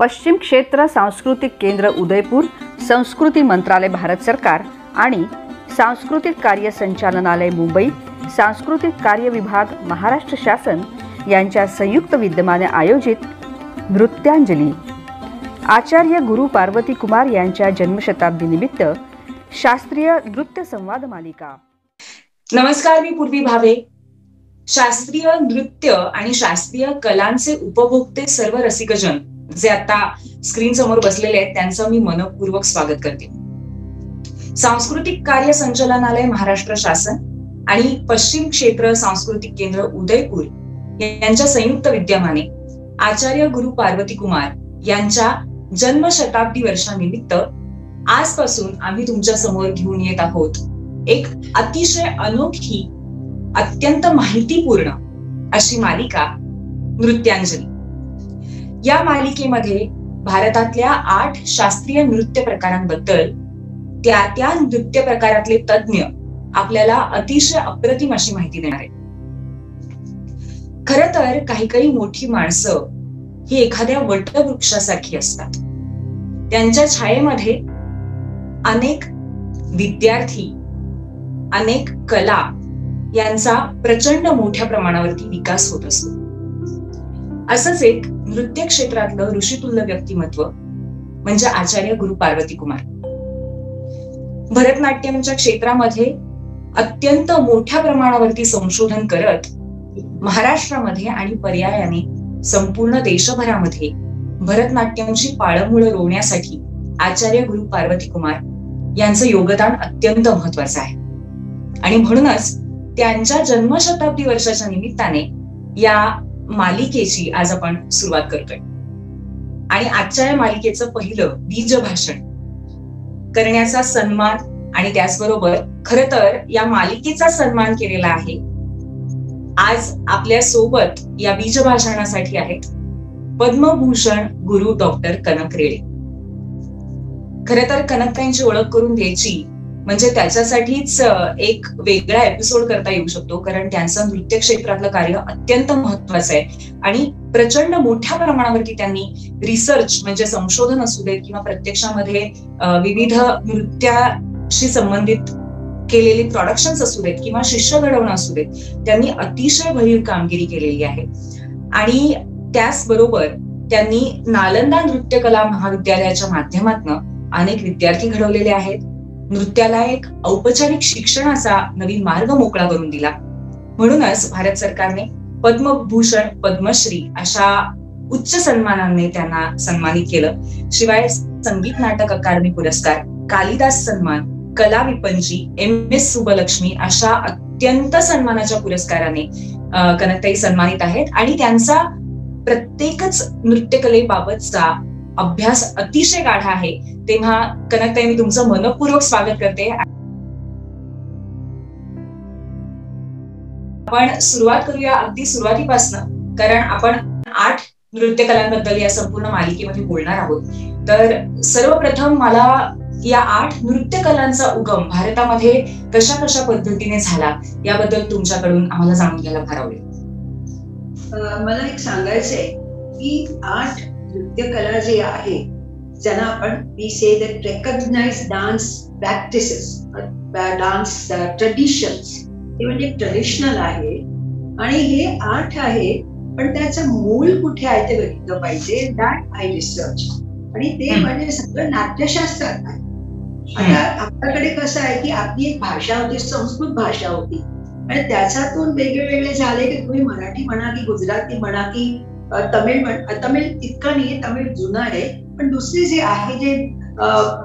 पश्चिम क्षेत्र सांस्कृतिक केंद्र उदयपूर, संस्कृती मंत्रालय भारत सरकार आणि सांस्कृतिक कार्य संचालनालय मुंबई, सांस्कृतिक कार्य विभाग महाराष्ट्र शासन यांच्या संयुक्त विद्यमाने आयोजित नृत्यांजली आचार्य गुरु पार्वती कुमार यांच्या जन्मशताब्दी निमित्त शास्त्रीय नृत्य संवाद मालिका। नमस्कार, मी पूर्वी भावे। शास्त्रीय नृत्य आणि शास्त्रीय कलांचे उपभोक्ते सर्व रसिकजन जे आता स्क्रीन समोर बसलेले आहेत त्यांचं मी मनपूर्वक स्वागत करते। सांस्कृतिक कार्य संचालनालय महाराष्ट्र शासन आणि पश्चिम क्षेत्र सांस्कृतिक केंद्र उदयपूर यांच्या संयुक्त विद्यमाने आचार्य गुरु पार्वती कुमार यांच्या जन्मशताब्दी वर्षानिमित्त आजपासून आम्ही तुमच्या समोर घेऊन येत आहोत एक अतिशय अनोखी, अत्यंत माहितीपूर्ण अशी मालिका नृत्यांजली। या मालिकेमध्ये भारतातल्या 8 शास्त्रीय नृत्य प्रकारांबद्दल त्या नृत्य प्रकारातले तज्ञ आपल्याला अतिशय अप्रतिम अशी माहिती देणार आहेत। खरं तर काही मोठी माणसं ही एखाद्या वटवृक्षासारखी असतात। त्यांच्या छायेमध्ये अनेक विद्यार्थी, अनेक कला यांचा प्रचंड मोठ्या प्रमाणावरती विकास होत असतो। असंच एक नृत्य क्षेत्रातलं ऋषितुल्य व्यक्तिमत्व म्हणजे आचार्य गुरु पार्वती कुमार। भरतनाट्यमच्या क्षेत्रामध्ये अत्यंत मोठ्या प्रमाणावरती संशोधन करत महाराष्ट्रामध्ये आणि पर्यायाने संपूर्ण देशभरामध्ये भरतनाट्यमची पाळंमुळं रोवण्यासाठी आचार्य गुरु पार्वती कुमार यांचं योगदान अत्यंत महत्वाचं आहे। आणि म्हणूनच त्यांच्या जन्मशताब्दी वर्षाच्या निमित्ताने या मालिकेची आज आपण सुरुवात करतोय। आणि आजच्या या मालिकेचं पहिलं बीज भाषण करण्याचा सन्मान आणि त्याचबरोबर खरं तर या मालिकेचा सन्मान केलेला आहे। आज आपल्या सोबत या बीज भाषणासाठी आहेत पद्मभूषण गुरु डॉक्टर कनक रेळे। खरं तर कनकताईंची ओळख करून द्यायची म्हणजे त्याच्यासाठीच एक वेगळा एपिसोड करता येऊ शकतो, कारण त्यांचं नृत्य क्षेत्रातलं कार्य अत्यंत महत्वाचं आहे आणि प्रचंड मोठ्या प्रमाणावरती त्यांनी रिसर्च म्हणजे संशोधन असू देत किंवा प्रत्यक्षामध्ये विविध नृत्याशी संबंधित केलेली प्रोडक्शन्स असू देत किंवा शिष्य घडवणं असू देत, त्यांनी अतिशय भरीव कामगिरी केलेली आहे। आणि त्याचबरोबर त्यांनी नालंदा नृत्य कला महाविद्यालयाच्या माध्यमातून अनेक विद्यार्थी घडवलेले आहेत। नृत्याला एक औपचारिक शिक्षणाचा नवीन मार्ग मोकळा करून दिला। म्हणूनच भारत सरकारने पद्मभूषण, पद्मश्री अशा उच्च सन्मानाने त्यांना सन्मानित केलं। शिवाय संगीत नाटक अकादमी पुरस्कार, कालिदास सन्मान, कला विपंची, MS सुबलक्ष्मी अशा अत्यंत सन्मानाच्या पुरस्काराने कनकताई सन्मानित आहेत। आणि त्यांचा प्रत्येकच नृत्यकलेबाबतचा अभ्यास अतिशय गाढा आहे। तेव्हा कनकताई, मी तुमचं मनपूर्वक स्वागत करते। आपण सुरुवात करूया अगदी सुरुवातीपासून, कारण आपण 8 नृत्य कलांबद्दल या संपूर्ण मालिकेमध्ये बोलणार आहोत। तर सर्वप्रथम मला या 8 नृत्य कलांचा उगम भारतामध्ये कशा पद्धतीने झाला याबद्दल तुमच्याकडून आम्हाला जाणून घ्यायला फार आवडेल। मला एक सांगायचंय की 8 नृत्य कला जे आहे ज्यांना आपण we say that recognised dance practices, dance traditions, हे म्हणजे ट्रेडिशनल आहे आणि हे 8 आहे। पण त्याचं मूळ कुठे आहे ते बघितलं पाहिजे, दॅट आय रिसर्च। आणि ते म्हणजे सगळं नाट्यशास्त्रात आहे। आता आपल्याकडे कसं आहे की आपली एक भाषा होती, संस्कृत भाषा होती, आणि त्याच्यातून वेगळे झाले की तुम्ही मराठी म्हणा की गुजराती म्हणा की तमिळ इतकं नाही, तमिळ जुनं आहे, पण दुसरे जे आहे जे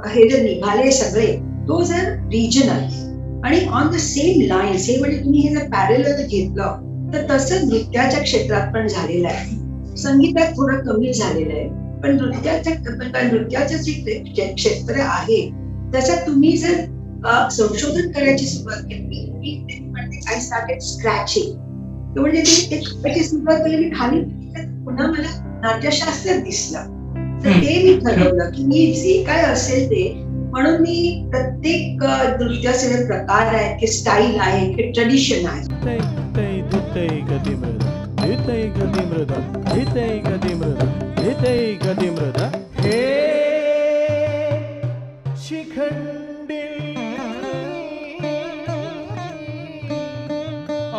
हे जे निघाले सगळे तो जर रिजनल आणि ऑन द सेम लाईन्स, हे म्हणजे तुम्ही हे जर पॅरलल घेतलं तर तसं नृत्याच्या क्षेत्रात पण झालेलं आहे। संगीतात थोडं कमी झालेलं आहे, पण नृत्याचं जे क्षेत्र आहे त्याच्यात तुम्ही जर संशोधन करायची सुरुवात केली, आय स्टार्टेड स्क्रॅचिंग, म्हणजे मी करायची सुरुवात केली, मी खाली पुन्हा मला नाट्यशास्त्र दिसलं, तर ते मी ठरवलं की मी जे काय असेल ते, म्हणून मी प्रत्येक नृत्याचे जे प्रकार आहेत, की स्टाईल आहे, की ट्रेडिशन आहे, धितैकतिमृत धितैकतिमृत धितैकतिमृत हे शिखंडी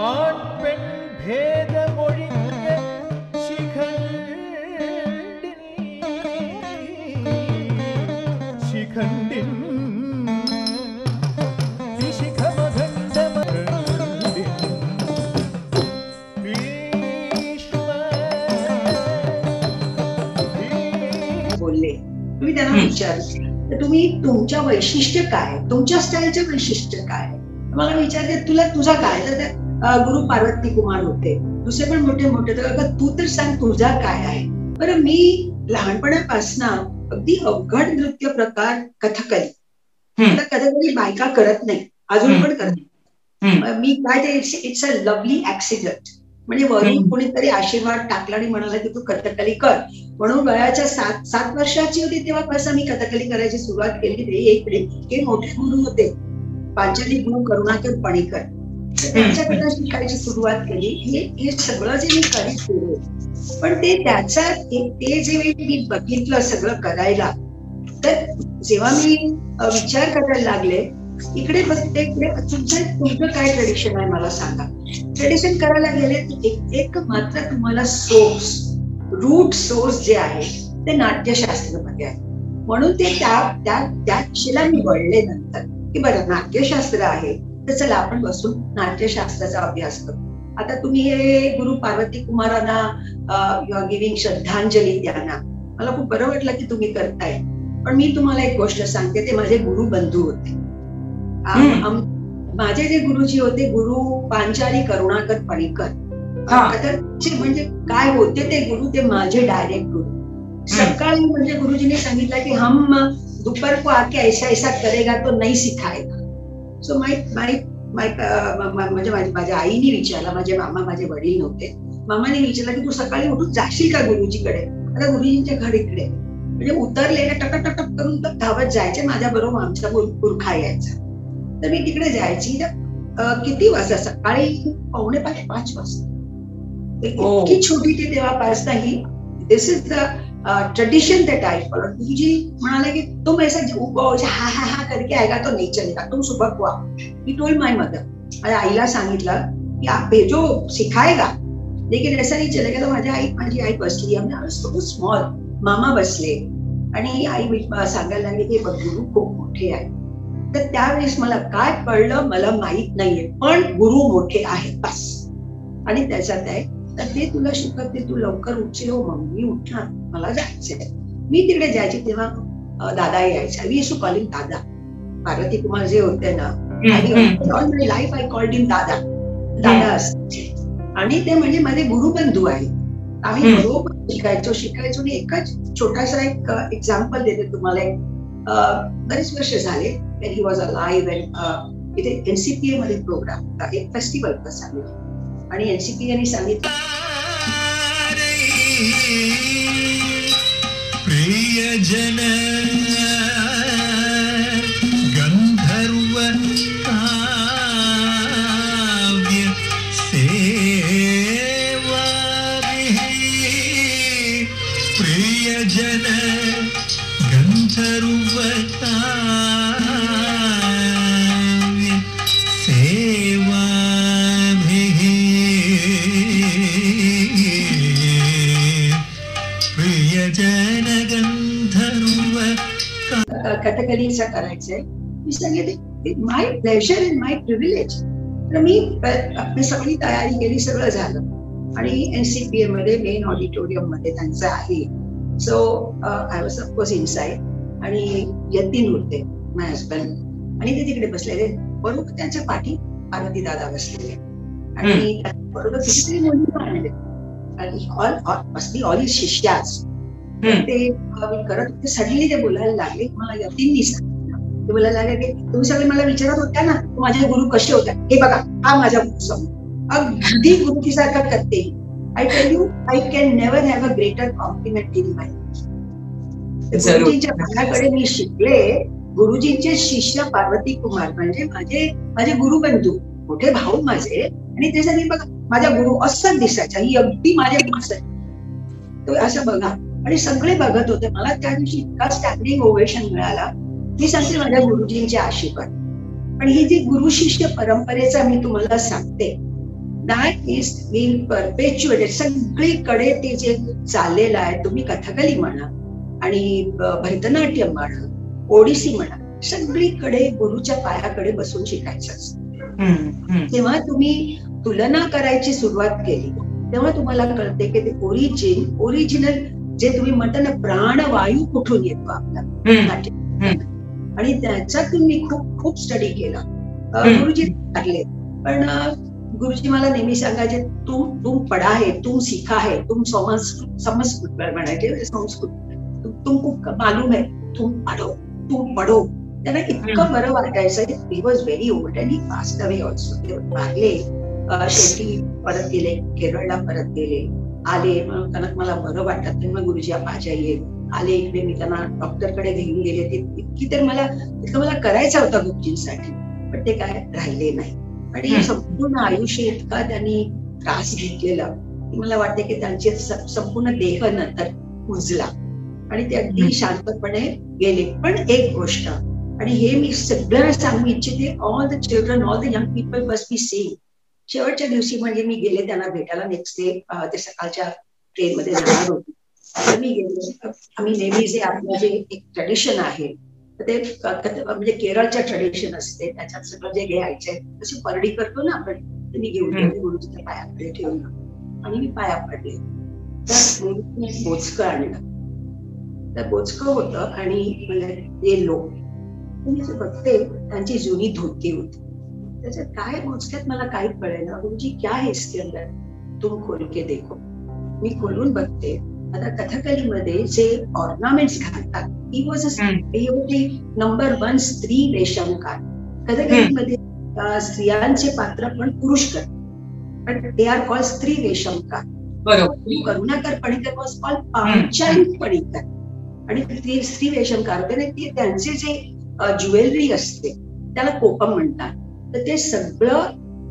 आठ पेण भेद मोळिंगे शिखंडी बोलले तुम्ही त्यांना विचारलं तर तुम्ही तुमच्या वैशिष्ट्य काय, तुमच्या स्टाईलचे वैशिष्ट्य काय, मला विचारते तुला तुझा काय. तर गुरु पार्वती कुमार होते, दुसरे पण मोठे मोठे. तर अगं तू तर सांग तुझा काय आहे. बरं मी लहानपणापासून अगदी अवघड नृत्य प्रकार कथकली. आता कथकली बायका करत नाही, अजून पण करत नाही. मी काय ते इट्स अ लवली ऍक्सिडेंट. म्हणजे वरून कोणीतरी आशीर्वाद टाकला आणि म्हणाला की तू कथकली कर. म्हणून वयाच्या 7 वर्षाची होती तेव्हापासून मी कथकली करायची सुरुवात केली. एक मोठे गुरु होते पांचाली गुरु करुणाकर पणीकर, त्यांच्याकडनं शिकायची सुरुवात केली. हे सगळं जे मी करीत गेले, पण ते त्याचा ते जे मी बघितलं सगळं करायला, तर जेव्हा मी विचार करायला लागले इकडे बघते इकडे तुमचं काय ट्रेडिशन आहे मला सांगा. ट्रेडिशन करायला गेले एक मात्र तुम्हाला सोर्स, रूट सोर्स जे आहे ते नाट्यशास्त्रामध्ये आहे. म्हणून ते त्या दिशेला मी वळले नंतर की बरं नाट्यशास्त्र आहे तर चला आपण बसून नाट्यशास्त्राचा अभ्यास करू. आता तुम्ही हे गुरु पार्वती कुमारांना यू आर गिव्हिंग श्रद्धांजली त्यांना, मला खूप बरं वाटलं की तुम्ही करताय. पण मी तुम्हाला एक गोष्ट सांगते, ते माझे गुरु बंधू होते. माझे जे गुरुजी होते गुरु पांचाली करुणाकर पणीकर. म्हणजे काय होते ते गुरु, ते माझे डायरेक्ट गुरु. सकाळी म्हणजे गुरुजीने सांगितलं की हम दोपहर को आके ऐसा ऐसा करेगा तो नहीं सिखाएगा. सो म्हणजे माझ्या आईने विचारला, माझे मामा माझे वडील नव्हते, मामाने विचारलं की तू सकाळी उठून जाशील का गुरुजीकडे. आता गुरुजींच्या घर इकडे, म्हणजे उतरले टक करून धावत जायचे. माझ्या बरोबर आमचा पुरखा यायचा, तर मी तिकडे जायची. किती वाजता, सकाळी 4:45 वाजता. इतकी छोटी ती तेव्हापासून ही this is the tradition that I follow. गुरुजी म्हणाले की तुम ऐसा हा हा हा करके आएगा तो नहीं चलेगा, तुम सुबह को आओ. He told my mother. माझ्या आईला सांगितलं की आप भेजो सिखाएगा लेकिन ऐसा नहीं चलेगा. तर माझी आई बसली, आम्ही स्मॉल, मामा बसले आणि आई सांगायला लागली की गुरु खूप मोठे आहे. तर त्यावेळेस मला काय कळलं मला माहित नाहीये, पण गुरु मोठे आहेत बस. आणि त्याच्यात आहे तर ते तुला शिकवते, तू लवकर उठशील. हो मम्मी उठणार, मला जायचंय. मी तिकडे जायची तेव्हा दादा यायचा. We used to call him दादा. पार्वती कुमार जे होते ना, all my life I called him Dada. Dada असायचे आणि ते म्हणजे माझे गुरुबंधू आहेत. आम्ही बरोबर शिकायचो. आणि एकच छोटासा एक एक्झाम्पल देते तुम्हाला. बरेच वर्ष झाले when he was alive and इथे एनसीपीए मध्ये प्रोग्राम होता, एक फेस्टिवल होता सांगितलं आणि एनसीपीए सांगितलं प्रियजन गंधर्व काव्य सेवा प्रियजन गंधर्व काव्य सेवा प्रियजन गंधर्व. कथकलीचा करायचंय. मी सांगितले माय प्लेजर अँड माय प्रिव्हिलेज. तर मी आपली सगळी तयारी केली, सगळं झालं आणि एनसीपीए मध्ये मेन ऑडिटोरियम मध्ये त्यांचं आहे. So I was of course inside आणि यतीन होते माय हजबंड आणि ते तिकडे बसलेले. बरोबर त्यांच्या पाठी पार्वती दादा बसलेले आणि बरोबर कितीतरी मुली आणले आणि ऑल इज शिष्याच. ते करत होते. सडनली ते बोलायला लागले. मला यतीननी सांगितलं, ते बोलायला लागले की तुम्ही सगळे मला विचारत होत्या ना माझे गुरु कसे होते, हे बघा हा माझा गुरु समोर अगदी गुरुजीसारखा करते. I tell you I can never have a greater compliment in my life. गुरुजींच्या भागाकडे मी शिकले. गुरुजींचे शिष्य पार्वती कुमार म्हणजे माझे गुरुबंधू, मोठे भाऊ माझे. आणि त्यासाठी बघा माझा गुरु असंच दिसायचा, ही अगदी माझ्या दिसायची. तो असं बघा, आणि सगळे बघत होते. मला त्या दिवशी इतका स्टँडिंग ओवेशन मिळाला. मी सांगते माझ्या गुरुजींचे आशीर्वाद. पण ही जी गुरु शिष्य परंपरेचा मी तुम्हाला सांगते, दॅट इज बीन परपेच्युएटेड. सगळीकडे ते जे चाललेलं आहे, तुम्ही कथकली म्हणा आणि भरतनाट्यम म्हणा, ओडिसी म्हणा, सगळीकडे गुरुच्या पायाकडे बसून शिकायचं असतं. तेव्हा तुम्ही तुलना करायची सुरुवात केली, तेव्हा तुम्हाला कळते की ते ओरिजिनल जे तुम्ही म्हणता ना, प्राणवायू कुठून येतो आपला, आणि त्याचा तुम्ही खूप खूप स्टडी केला. गुरुजी लागले, पण गुरुजी मला नेहमी सांगायचे, तुम पढ़ा है, तुम सीखा है, तुम संस्कृत म्हणायचे, संस्कृत तुमको मालूम है, तुम पढ़ो. त्यांना इतकं बरं वाटायचं. He was very old and he passed away also. ते वारले, शेवटी परत गेले, केरळला परत गेले, आले. त्यांना मला बरं वाटत नाही, मग गुरुजी माझ्या आले इकडे. मी त्यांना डॉक्टरकडे घेऊन गेले. ते इतकी तर मला करायचं होतं गुरुजींसाठी, पण ते काय राहिले नाही. आणि संपूर्ण आयुष्य इतका त्यांनी त्रास घेतलेला की मला वाटते की त्यांचे संपूर्ण देह नंतर कुजला आणि ते अगदी शांतपणे गेले. पण एक गोष्ट, आणि हे मी सगळ्यांना सांगू इच्छिते, all the children, all the young people must be saying. शेवटच्या दिवशी म्हणजे मी गेले त्यांना भेटायला. नेक्स्ट डे ते सकाळच्या ट्रेनमध्ये जाणार होते. तर मी गेले. आम्ही नेहमी जे आपलं जे एक ट्रेडिशन आहे ते म्हणजे केरळच्या ट्रेडिशन असते, त्याच्यात सगळं जे घ्यायचंय तशी परडी करतो ना आपण, ते मी घेऊन गेले. गुरुजीच्या पायाकडे ठेवलं आणि मी पाया पडले. तर गुरुजीने बोचकं आणलं. तर बोचकं होतं आणि म्हणजे येलो. मी बघते त्यांची जुनी धोती होती. त्याच्यात काय बोचक्यात मला काही कळेना. गुरुजी क्या है इसके अंदर, तुम खोल के देखो. मी खोलून बघते. आता कथकलीमध्ये जे ऑर्नामेंट्स घालतात, ही वॉज नंबर 1 स्त्री रेशमकार. कथकलीमध्ये स्त्रियांचे पात्र पण पुरुष करतात, पण दे आर कॉल्ड स्त्री रेशमकार. बरोबर. Karunakar Panikkar was called Panchali Panikkar. आणि स्त्री रेशमकार होते. ते त्यांचे जे ज्वेलरी असते त्याला कोकम म्हणतात. तर ते सगळं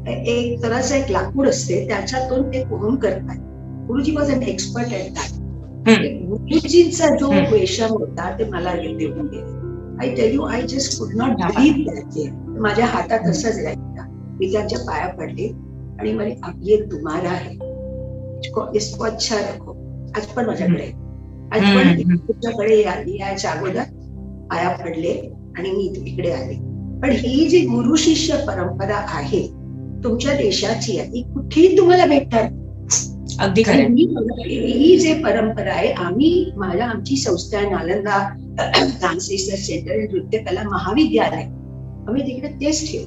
एक तराचं एक लाकूड असते, त्याच्यातून ते कोरून करतात. गुरुजी was an expert at that. गुरुजींचा जो रेशम होता ते मला देऊन गेले. I tell you, I just could not believe that. माझ्या हातात असंच राहिला. मी त्यांच्या पाया पडले आणि म्हणे, अब ये तुम्हारा है, इसको अच्छा रखो. आज पण माझ्याकडे, आज पण तुमच्याकडे यायच्या अगोदर पाया पडले आणि मी इकडे आले. पण ही जी गुरु शिष्य परंपरा आहे तुमच्या देशाची आहे, ती कुठेही तुम्हाला भेटणार. अगदी खरं. ही जे परंपरा आहे, आमची संस्था नालंदा डान्स रिसर्च सेंटर नृत्य कला महाविद्यालय, आम्ही तिकडे तेच ठेवू.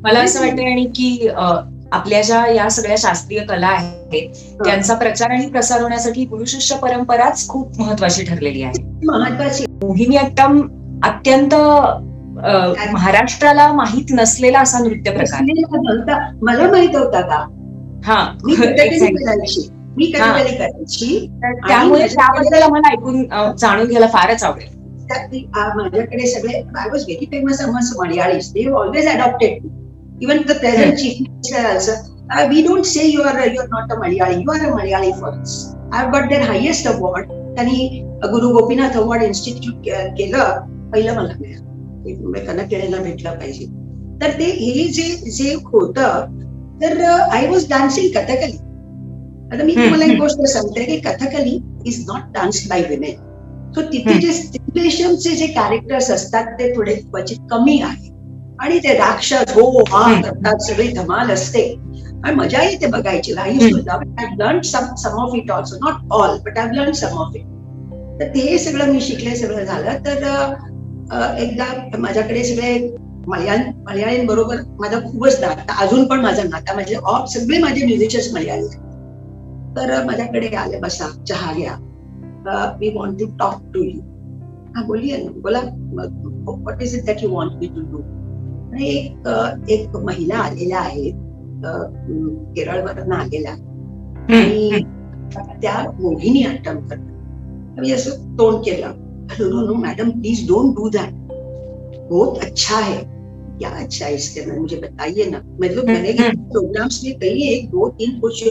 मला असं वाटतं आणि की आपल्या ज्या या सगळ्या शास्त्रीय कला आहेत त्यांचा प्रचार आणि प्रसार होण्यासाठी गुरु शिष्य परंपराच खूप महत्वाची ठरलेली आहे. महत्वाची. मोहिनीअट्टम अत्यंत महाराष्ट्राला माहित नसलेला असा नृत्य प्रकार. मला माहित होता का? मी कथकली करायची. त्यामुळे त्याबद्दल आम्हाला ऐकून जाणून घ्यायला फारच आवडेल. माझ्याकडे सगळे I was very famous amongst Malayalis. They always adopted. Even the present chief minister also, we don't say you're not a Malayali, you are a Malayali for us. I've got their highest award. त्यांनी गुरु Gopinath award institute केलं, पहिलं मला मिळालं. कनकेला भेटलं पाहिजे. तर ते हे जे होतं, तर आय वॉज डान्सिंग कथकली. आता मी तुम्हाला एक गोष्ट सांगते की Kathakali is not dance by women. So तिथे जे स्त्रीरेशमचे जे कॅरेक्टर्स असतात ते थोडे क्वचित कमी आहे. आणि ते राक्षस हो हा करतात, सगळी धमाल असते आणि मजा येते बघायची. I learn some of it also, not all but I learn some of it. तर ते सगळं मी शिकले, सगळं झालं. तर एकदा माझ्याकडे सगळे मल्याळींबरोबर माझा खूपच नाता, अजून पण माझा नाता, म्हणजे सगळे माझे म्युझिशियन्स मल्याळी. तर माझ्याकडे आले, बसा चहा घ्या, we want to talk to you. हा बोलिये ना, बोला, what is it that you want me to do. एक महिला आलेल्या आहेत, केरळवरून आलेल्या, आणि त्या मोहिनी अट्टम करतात. मी असं तोंड केलं, no no madam please don't do that, बहुत अच्छा है. क्या अच्छा है इसके अंदर, मुझे बताइए ना. मतलब मैंने प्रोग्राम्स में कई 1, 2, 3 कुछ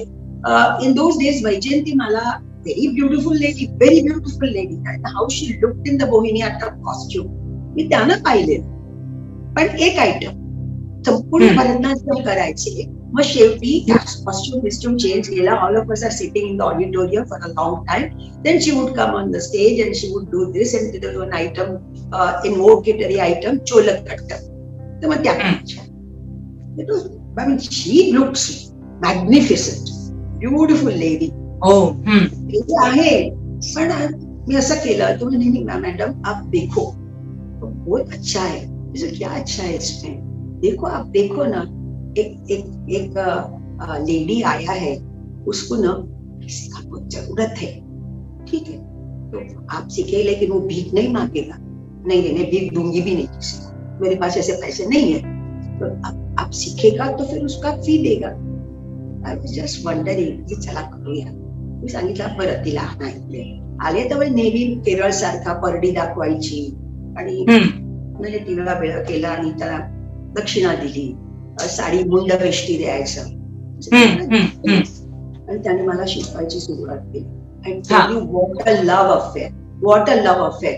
इन दोज डेज वैजयंती माला very beautiful lady and how she looked in the Mohiniyattam costume मी त्यांना पाहिले. पण एक आयटम संपूर्ण भरतनाट्यम करायचे, मग शेवटी कॉस्ट्युम चेंज केला. All of us are sitting in the auditorium for a long time. Then she would come on the stage and she would do this and there one item invocatory item चोलक कट्टम. तर मग त्या she looks magnificent, beautiful lady आहे. पण मी असं केलं, तुम्ही नेहमी मॅडम आप देखो बहुत अच्छा है. क्या अच्छा है इसमें, देखो आप देखो ना. एक लेडी आया है, उसको ना किसी का बहुत जरूरत है, ठीक है, तो आप सीखे, लेकिन वो भीख नहीं मांगेगा. नहीं मैं भीख दूंगी भी नहीं किसी को, मेरे पास ऐसे पैसे नहीं है. तो आप सीखेगा तो फिर उसका फी देगा. आय वॉज जस्ट वंडरिंग की चला करूया. मी सांगितलं बरं तिला नाही आले तर नेहमी केरळ सारखा परडी दाखवायची आणि म्हणजे तिला वेळ केला आणि त्याला दक्षिणा दिली, साडी मुंड वेष्टी द्यायचं आणि त्याने मला शिकवायची सुरुवात केली. What a love affair, what a love affair.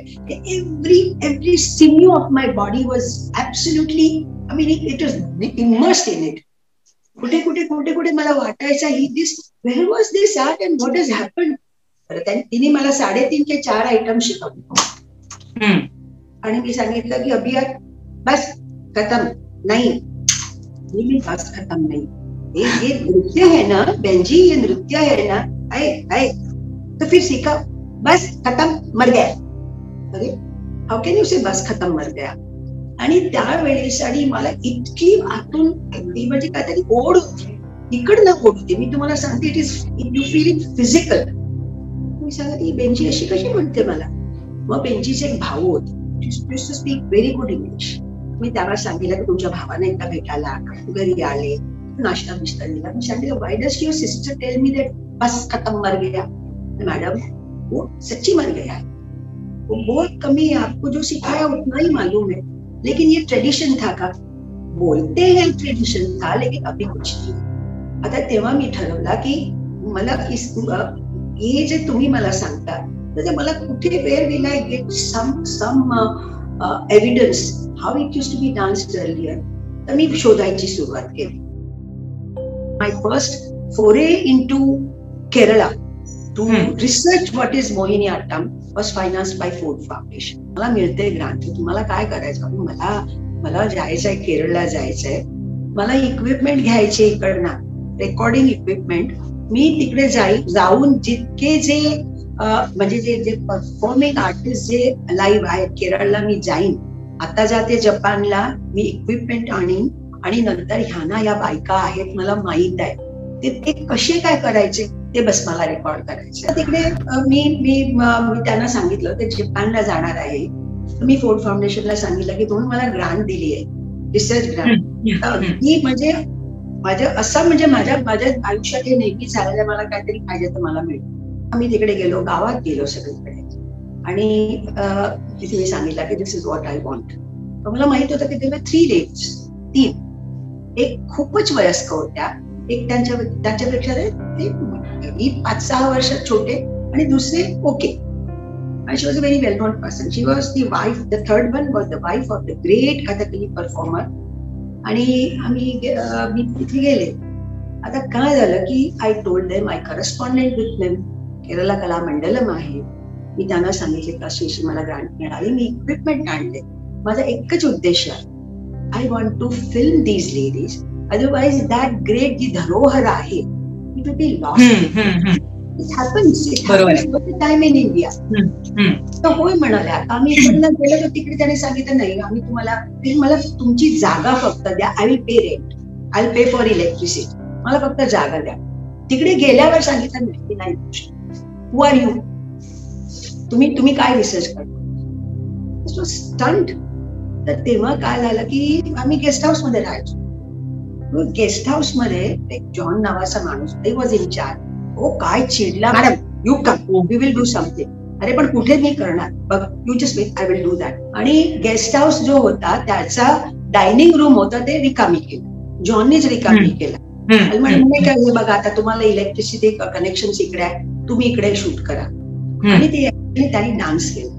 Every sinew of my body was absolutely, I mean it was immersed in it. कुठे कुठे मला वाटायचं ही दिस where was this art and what has happened. तिने मला 3.5 ते 4 आयटम शिकवले आणि मी सांगितलं की अभी बस खत्म नहीं, बस खत्म नहीं. ये नृत्य है ना बहनजी, ये नृत्य है ना, आए तो फिर सीखा. बस खत्म मर गया. अरे हाउ कैन यू से बस खत्म मर गया. आणि त्यावेळेस आणि मला इतकी आतून अगदी म्हणजे काहीतरी ओढ होती, इकडनं ओढ होती. मी तुम्हाला सांगते it is you feel it physical. मी सांगत ही बेंची अशी कशी म्हणते मला. मग बेंचीचे एक भाऊ होते, स्पीक व्हेरी गुड इंग्लिश. मी त्याला सांगितलं की तुमच्या भावाने एकदा भेटायला घरी आले, नाश्ता बिस्ता दिला. मी सांगितलं why does your sister tell me that बस खत्म मर गया. मैडम वो सच्ची मर गया है, वो बहुत कमी है, आपको जो सिखाया उतना ही मालूम है, लेकिन ये ट्रेडिशन था का. बोलते हैं ट्रेडिशन था, लेकिन अभी कुछ नहीं. आता तेव्हा मी ठरवला की मला हे जे तुम्ही मला सांगता तर ते मला कुठे where will I get some evidence how it used to be danced earlier. तर मी शोधायची सुरुवात केली. My first foray into Kerala to research what is Mohiniyattam was financed by Ford Foundation. मला मिळते ग्रांट. तुम्हाला काय करायचं, मला जायचंय केरळला जायचंय, मला इक्विपमेंट घ्यायचे इकडनं, रेकॉर्डिंग इक्विपमेंट. मी तिकडे जाऊन जितके जे म्हणजे जे परफॉर्मिंग आर्टिस्ट जे लाईव्ह आहेत केरळला मी जाईन. आता जाते जपानला, मी इक्विपमेंट आणीन आणि नंतर ह्याना या बायका आहेत मला माहित आहे, ते कसे काय करायचे ते बस मला रेकॉर्ड करायचे. तिकडे मी त्यांना सांगितलं ते जपानला जाणार आहे. मी फोर्ड फाउंडेशनला सांगितलं की तुम्ही मला ग्रांट दिली आहे, रिसर्च ग्रांट. ही म्हणजे माझ्या आयुष्यात हे नेहमी झालेलं, मला काहीतरी पाहिजे तर मला मिळेल. आम्ही तिकडे गेलो, गावात गेलो सगळीकडे आणि तिथे मी सांगितलं की दिस इज व्हॉट आय वॉन्ट. मला माहित होतं की तेव्हा 3 लेडीज, 3, एक खूपच वयस्क होत्या, एक त्यांच्यापेक्षा ते 5-6 वर्ष छोटे आणि दुसरे okay. And she was a very well-known person. She was the wife. The third one was the wife of the great Kathakali performer. आणि मी तिथे गेले. आता काय झालं की I told them, I correspondent with them. Kerala कला मंडलम आहे. मी त्यांना सांगितले की अशी मला ग्रांट मिळाली, मी इक्विपमेंट आणले. माझा एकच उद्देश आहे, I want to film these ladies. Otherwise that great जी धरोहर आहे it will be lost. It happens all the time in India. तर होय म्हणाल्या. आम्ही इकडनं गेलो तर तिकडे त्याने सांगितलं नाही, आम्ही मला तुमची जागा फक्त द्या. I will pay rent, I will pay for electricity, मला फक्त जागा द्या. तिकडे गेल्यावर सांगितलं नाही. हू आर यू, तुम्ही काय रिसर्च करता. स्टंट. तर तेव्हा काय झालं की आम्ही गेस्ट हाऊस मध्ये राहायचो. गेस्ट हाऊस मध्ये एक जॉन नावाचा माणूस, ही वॉज इन चार्ज. ओ काय चिडला, madam you come, we will do something. अरे पण कुठे मी करणार, बघ you just wait, I will do that. आणि गेस्ट हाऊस जो होता त्याचा डायनिंग रूम होतं ते रिकामी केलं, जॉननीच रिकामी केलं. आणि म्हणजे काय, हे बघा आता तुम्हाला इलेक्ट्रिसिटी कनेक्शन इकडे आहे, तुम्ही इकडे शूट करा. आणि ते त्यांनी डान्स केला.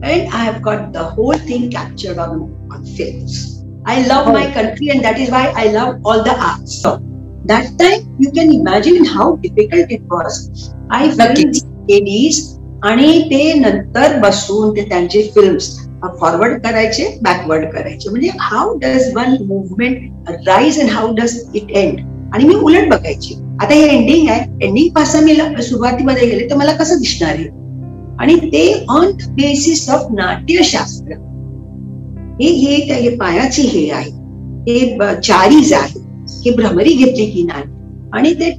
And I have got the whole thing captured on films. I love my country and that is why I love all the arts. That time you can imagine how difficult it was. I filmed ladies आणि ते नंतर बसून ते त्यांचे films forward करायचे, backward करायचे. म्हणजे how does one movement rise and how does it end. आणि मी उलट बघायची, आता हे एंडिंग आहे, एंडिंग पासून मी सुरुवातीमध्ये गेले तर मला कसं दिसणार आहे. आणि ते ऑन द बेसिस ऑफ नाट्यशास्त्र, हे पायाची हे आहे, हे चारीज आहे, हे भ्रमरी घेतली की नाही, आणि ते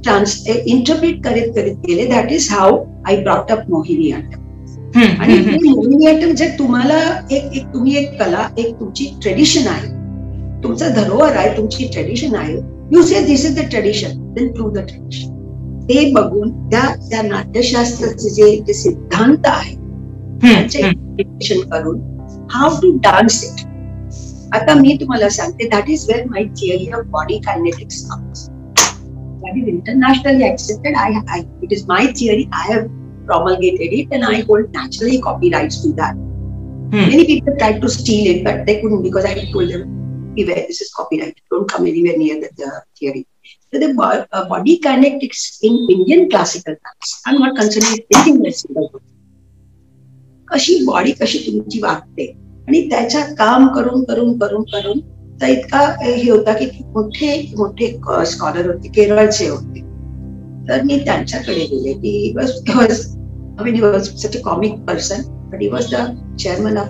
इंटरप्रिट करत गेले. That is how I brought up Mohiniyattam. आणि मोहिनीअट्टम जर तुम्हाला तुम्ही एक कला, एक तुमची ट्रेडिशन आहे, तुमचा धरोहर आहे, तुमची ट्रेडिशन आहे, you say this is the tradition, then prove the tradition. ते बघून त्या नाट्यशास्त्राचे जे सिद्धांत आहे त्यांचे इंटरप्रिटेशन करून हाऊ टू डान्स इट. आता मी तुम्हाला सांगते, that is where my theory of body kinetics comes. That is internationally accepted. It is my theory. I have promulgated it and I hold naturally copyrights to that. Many people tried to steal it, but they couldn't because I told them, beware, this is copyright. Don't come anywhere near the theory. So the body kinetics in Indian classical dance, I'm not considering anything less than that. कशी body कशी तुमची वागते आणि त्याच्या काम करून करून करून करून तर इतका हे होता की मोठे मोठे स्कॉलर होते, केरळचे होते. तर मी त्यांच्याकडे गेले. He was such a comic person, but he was the chairman of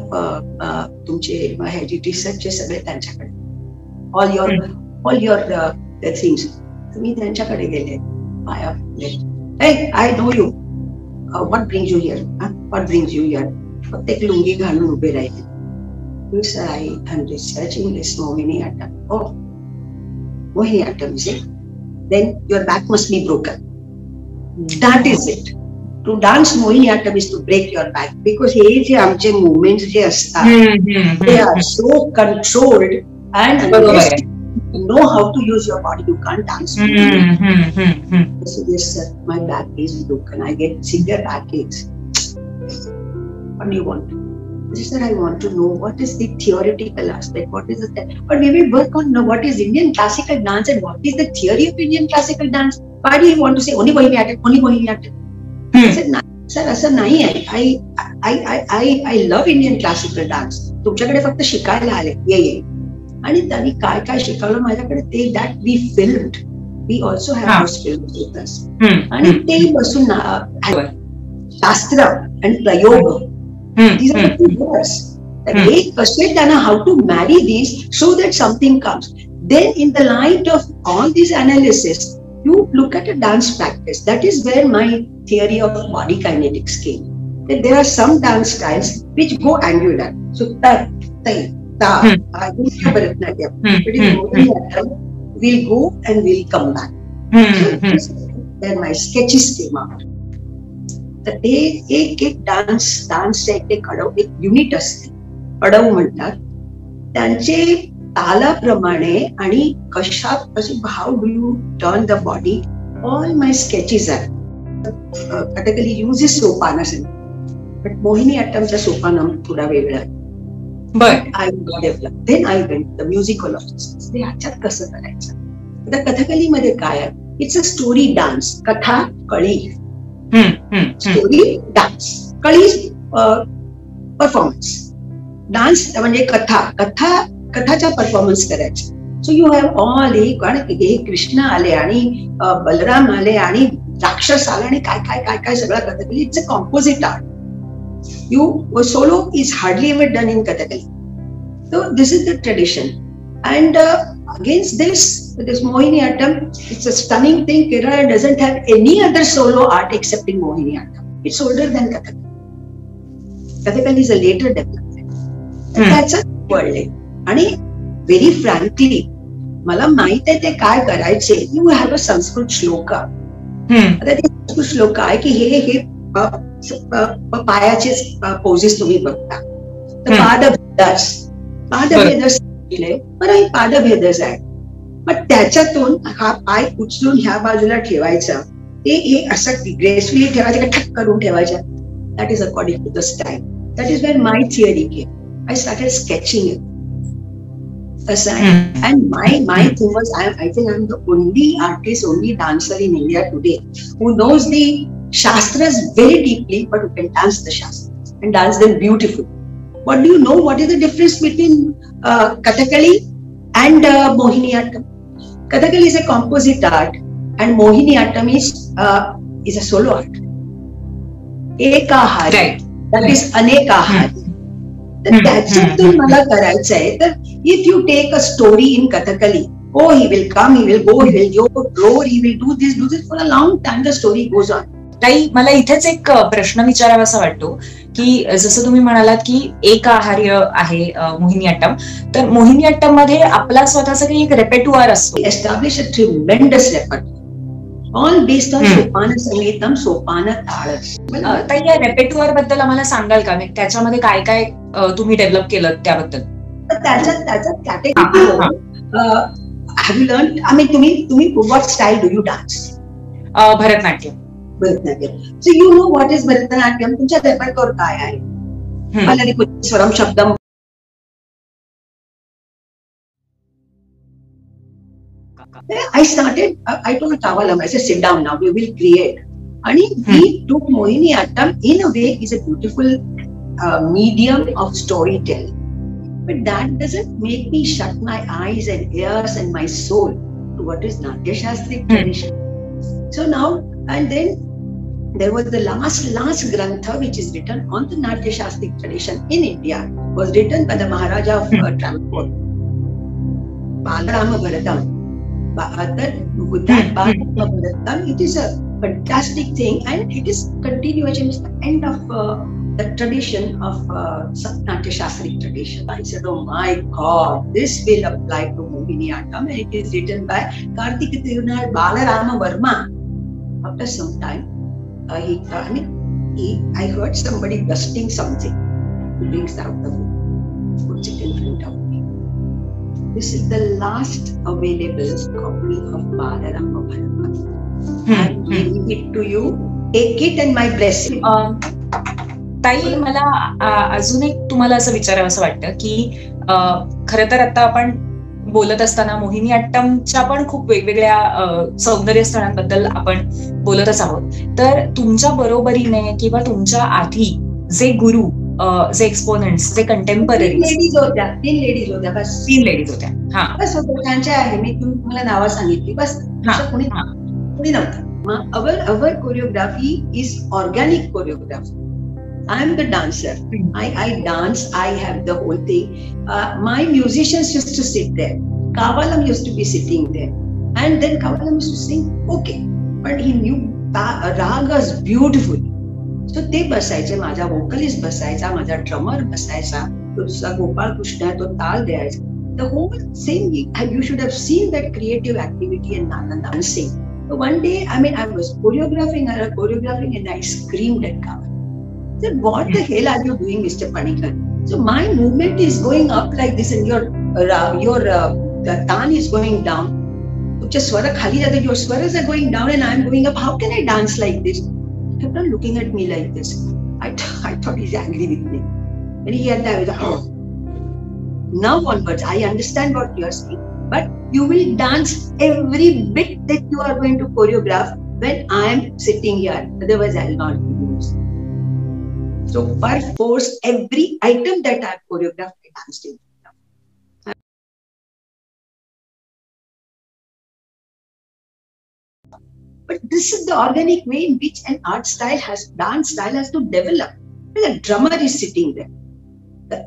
तुमचे रिसर्चचे सगळे त्यांच्याकडे, all your things. मी त्यांच्याकडे गेले. Hey, I know you. What brings you here? What brings you here? फक्त एक लुंगी घालून उभे राहिले. Sir, I am researching this Mohiniyattam. Oh, Mohiniyattam, is it? Then your back must be broken. That is it. To dance Mohiniyattam is to break your back, because हे जे आमचे movements जे असतात, they are so controlled, and unless you know how to use your body, you can't dance. I said, yes sir, my back is broken. I get severe backaches. What do you want? I said, sir, I want to know what is the theoretical aspect, what is the, but we will work on what is Indian classical dance and what is the theory of Indian classical dance. Why do you want to say only Mohiniyattam, only Mohiniyattam? I said, sir, असं नाही आहे. I love Indian classical dance. तुमच्याकडे फक्त शिकायला आले, ये. आणि त्यांनी काय काय शिकवलं माझ्याकडे, ते that we filmed. We also have those films with us. आणि ते बसून शास्त्र आणि प्रयोग, these are the two words. They persuade them how to marry these so that something comes. Then in the light of all these analysis, you look at a dance practice. That is where my theory of body kinetics came. That there are some dance styles which go angular. So Bharatanatyam. But in Mohiniyattam, we'll go and we'll come back. So then my sketches came out. तर ते एक डान्सचे एक unit असते, अडव म्हणतात. त्यांचे तालाप्रमाणे आणि कसे how do you turn the body, all my sketches are. Kathakali uses Sopanasana, but मोहिनीअट्टमचा सोपानम थोडा वेगळा आहे. But I develop. Then I went the musicologist. ते ह्याच्यात कसं करायचं. आता कथकलीमध्ये काय आहे, इट्स अ स्टोरी डान्स. कथा, कळी, स्टोरी, डान्स. कळी परफॉर्मन्स. डान्स म्हणजे कथाचा परफॉर्मन्स करायचा. सो यू हॅव ऑल हे कृष्ण आले आणि बलराम आले आणि राक्षस आले आणि काय काय काय काय सगळं Kathakali. It's a composite art. Solo is hardly ever done in Kathakali. So this is the tradition. And against this Mohiniyattam, it's a stunning thing. Kerala doesn't have any other solo art except in Mohiniyattam. It's older than Kathakali. Kathakali is a later development. And that's a world. And very frankly, मला माहित आहे ते काय करायचे. You have a Sanskrit shloka. आता ते Sanskrit shloka आहे की हे पायाचे पोजेस तुम्ही बघता. पादभेदस केलंय बरं, पादभेदच आहे. मग त्याच्यातून हा पाय उचलून ह्या बाजूला ठेवायचा, ते असं ग्रेसफुली ठेवायचं का ठक करून ठेवायचा. That is according to the style. That is when my theory came. I started sketching it. कसं आहे, and my thing was, I think I'm the only artist, only dancer in India today who knows the shastras very deeply, but who can dance the shastras and dance them beautifully. What do you know? What is the difference between Kathakali and Mohiniyattam? Kathakali is a composite art, and Mohiniyattam is a solo art. Ekahari. Right. That is anekahari. तर त्याच्यातून मला करायचं आहे. तर if you take a story in Kathakali, oh he will come, he will go, he will grow, he will do this for a long time, the story goes on. ताई, मला इथेच एक प्रश्न विचारावासा वाटतो की जसं तुम्ही म्हणालात की एक आहार्य आहे मोहिनीअट्टम, तर मोहिनीअट्टम मध्ये आपला स्वतःचा काही एक रेपेटुआर असतो. Establish a tremendous repertory all based on Sopana Sangeetham, Sopana talas. ताई, या रेपेटुआर बद्दल आम्हाला सांगाल का? त्याच्यामध्ये काय काय तुम्ही डेव्हलप केलं त्याबद्दल? त्याच्यात category have you learn, I mean तुम्ही what style do you dance? Bharatanatyam. So you know what is Bharatanatyam. तुमच्या रेपर्टुआर काय आहे? स्वरम शब्दम. I started, I told Kavalam, I said, sit down now, we will create. And we took Mohiniyattam, in a way, is a beautiful medium of storytelling. But that doesn't make me shut my eyes and ears and my soul to what is Natya Shastric tradition. So now, and then there was the last Grantha which is written on the Natya Shastric tradition in India, was written by the Maharaja of Travancore, Balarama Bharatam. With that Balarama Bharatam, it is a fantastic thing, and it is continuation, it's the end of the tradition of Natya Shastric tradition. I said, oh my God, this will apply to Mohiniyattam, and it is written by Karthika Tirunal Balarama Verma. After some time, I heard somebody dusting something. He brings out the book, puts it in front of me. This is the last available copy of Balarama Bharatam. I'm giving it to you. Take it and my blessing. ताई, मला अजून एक तुम्हाला असं विचारावं वाटतं की खरं तर आता आपण बोलत असताना मोहिनीअट्टमच्या पण खूप वेगवेगळ्या सौंदर्य स्थळांबद्दल आपण बोलतच आहोत. तर तुमच्या बरोबरीने किंवा तुमच्या आधी जे गुरु, जे एक्सपोनेंट्स, जे कंटेम्पररी, तीन लेडीज होत्या बस. 3 लेडीज होत्या. हा, बस होत्या. त्यांच्या आहे, मी तुम्हाला नावं सांगितली बस. कोणी नव्हतं. Our choreography is organic choreography. I am the dancer. I dance. I have the whole thing. My musicians used to sit there. Kavalam used to be sitting there, and then Kavalam used to sing. Okay, but he knew ragas beautifully. So ते बसायचे, माझा vocalist बसायचा, माझा drummer बसायचा, तो दुसरा गोपाळ कृष्ण तो ताल द्यायचा. The whole singing, and you should have seen that creative activity and dancing. So one day, I was choreographing, and I screamed at Kavalam. Said, what the hell are you doing, Mr. Panikkar? So my movement is going up like this, and your taan is going down. Your swaras are going down, and I am going up. How can I dance like this? He kept on looking at me like this. I thought he's angry with me. And he had that, oh. Now onwards, I understand what you are saying, but you will dance every bit that you are going to choreograph when I am sitting here. Otherwise, I will not be doing so. So perforce every item that I have choreographed, I danced in. But this is the organic way in which an dance style has to develop. The drummer is sitting there.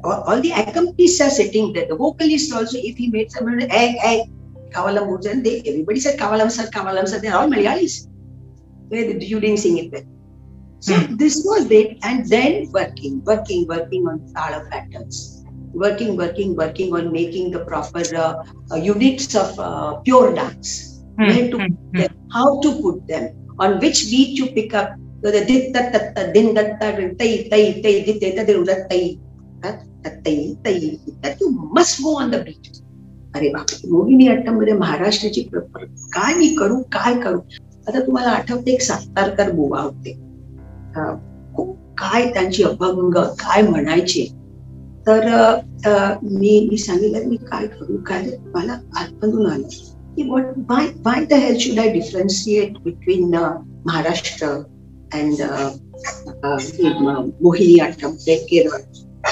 All the accompanist are sitting there. The vocalist also, if he made someone, Kavalam moves, and everybody said Kavalam sir. They're all Malayalis. You didn't sing it well. So this was it, and then working on thala patterns, working on making the proper units of pure dance. Where to put them, how to put them, on which beat you pick up. So the dit tat tat din tat tat tai tai tai dit tai tai. You must go on the beat. अरे बापरे, मोहिनी अट्टम मध्ये महाराष्ट्राची काय मी करू काय करू. आता तुम्हाला आठवते एक सातारकर बुवा होते, खूप काय त्यांची अभंग काय म्हणायचे. तर मी सांगितलं मी काय करू काय. मला आतमधून आलं की why the hell should I differentiate between Maharashtra and मोहिनी अट्टम केरळ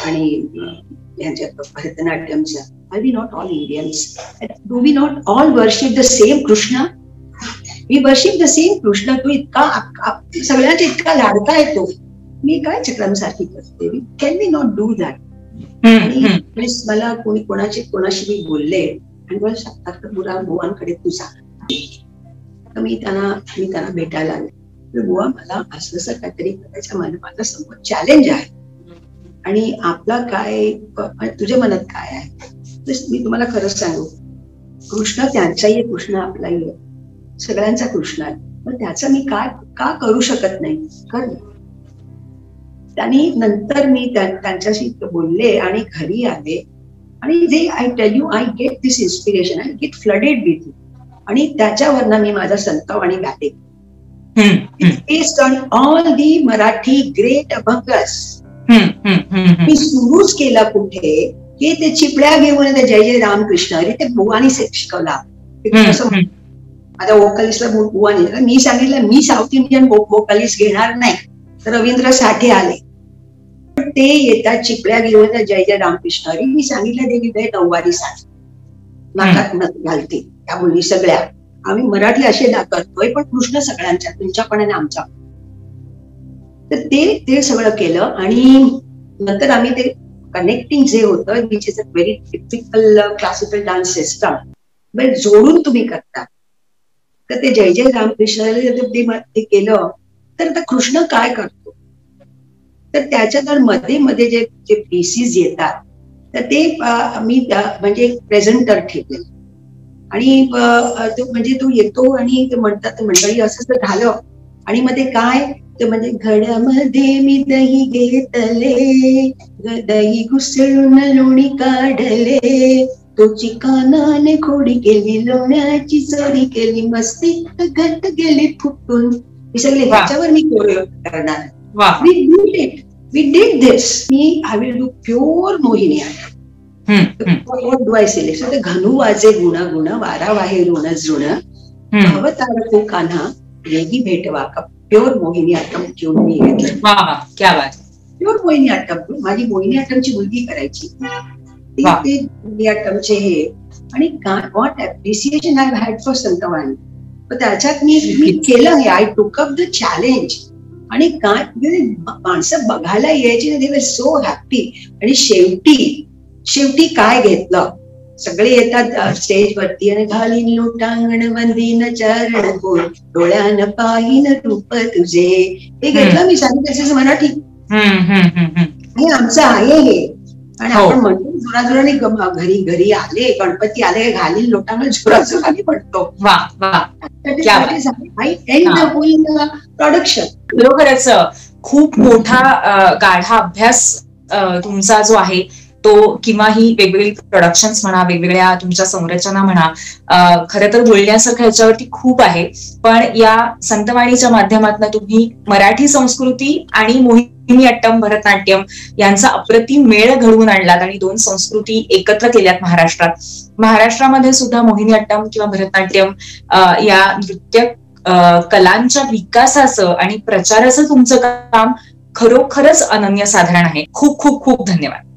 आणि यांच्या भरतनाट्यमच्या. Are we not all Indians? Do we not all worship the same Krishna? We worship the same Krishna. तो इतका सगळ्यांचा इतका लाडका आहे तो. मी काय चक्रम सारखी करते. Can we not do that? आणि मला कोणाशी मी बोलले आणि मला सातारकर बुवांकडे तू जा. मी त्यांना भेटायला आले. बुवा मला असं काहीतरी करायचं, माझा समोर चॅलेंज आहे आणि आपला काय तुझ्या मनात काय आहे. मी तुम्हाला खरंच सांगू, कृष्ण त्यांचाही कृष्ण आपलाही आहे, सगळ्यांचा कृष्ण आहे. पण त्याचं मी का करू शकत नाही कर. त्यांनी नंतर मी त्यांच्याशी बोलले आणि घरी आले आणि जे I tell you I get this inspiration, I get flooded with. आणि त्याच्यावरनं मी माझा संतवाणी गाते. Based on all the Marathi great abhangs. मी सुरूच केला कुठे की ते चिपड्या घेऊन जय जय रामकृष्ण. अरे ते बुवानी शिकवला. माझ्या वोकलिस्टला बुवानी मी सांगितलं मी साऊथ इंडियन वोकलिस्ट घेणार नाही. रवींद्र साठे आले, ते येतात चिपड्या घेऊन जय जय रामकृष्ण. अरे मी सांगितलं देवी दय नऊवारी साडी नाकात घालते त्या मुली सगळ्या. आम्ही मराठी असे करतोय पण कृष्ण सगळ्यांच्या, तुमच्या पण आणि आमच्या. तर ते सगळं केलं आणि नंतर आम्ही ते कनेक्टिंग जे होतं which is a very typical classical dance system जोडून तुम्ही करता. तर ते जय जय रामकृष्ण ते केलं. तर आता कृष्ण काय करतो, तर त्याच्या मध्ये जे पीसीस येतात तर ते मी म्हणजे प्रेझेंटर ठेवले आणि तो येतो आणि ते म्हणतात मंडळी असं झालं. आणि मध्ये काय ते म्हणजे घड्यामध्ये मी दही घेतले, दही घुसळून लोणी काढले, तोची कानाने खोडी केली, लोण्याची चोरी केली, मस्ती घट्ट गेली फुटून. हे सगळे ह्याच्यावर मी कोरिओ करणार. We did this. I will do pure Mohini Attam. What do I select? So the घनु वाजे गुण गुण वारा वाहे ऋण ऋण भवतारको कान्हा वेगी भेटवा का. प्युअर मोहिनी अट्टम घेऊन मी घेतलं. क्या बात. प्युअर मोहिनी अट्टम. माझी मोहिनी अट्टमची मुलगी करायची ते मोहिनी अट्टमचे हे. आणि what appreciation I had for Santvani. पण त्याच्यात मी केलं हे. I took up the challenge. आणि काय माणसं बघायला यायची ना, दे वर सो हॅपी. आणि शेवटी काय घेतलं, सगळे येतात स्टेज वरती आणि घालीन लोटांगण वंदीन चरण बोल डोळ्यान पाहीन रूप तुझे. हे घेतलं मी सांगितलं मराठी. हे आमचं आहे हे. आणि आपण म्हणतो जोराजोराने घरी आले, गणपती आले, घालीन लोटांगण जोराजोराने म्हणतो. प्रोडक्शन खरोखरच खूप मोठा गाढा अभ्यास तुमचा जो आहे तो, किंवा ही वेगवेगळी प्रोडक्शन्स म्हणा, वेगवेगळ्या तुमच्या संरचना म्हणा, खरं तर बोलण्यासारखं ह्याच्यावरती खूप आहे. पण या संतवाणीच्या माध्यमातून तुम्ही मराठी संस्कृती आणि मोहिनी अट्टम भरतनाट्यम यांचा अप्रतिम मेळ घडवून आणलात आणि दोन संस्कृती एकत्र केल्यात महाराष्ट्रात. महाराष्ट्रामध्ये सुद्धा मोहिनी अट्टम किंवा भरतनाट्यम या नृत्य कलांच्या विकासाचं आणि प्रचाराचं तुमचं काम खरोखरच अनन्यसाधारण आहे. खूप खूप खूप धन्यवाद.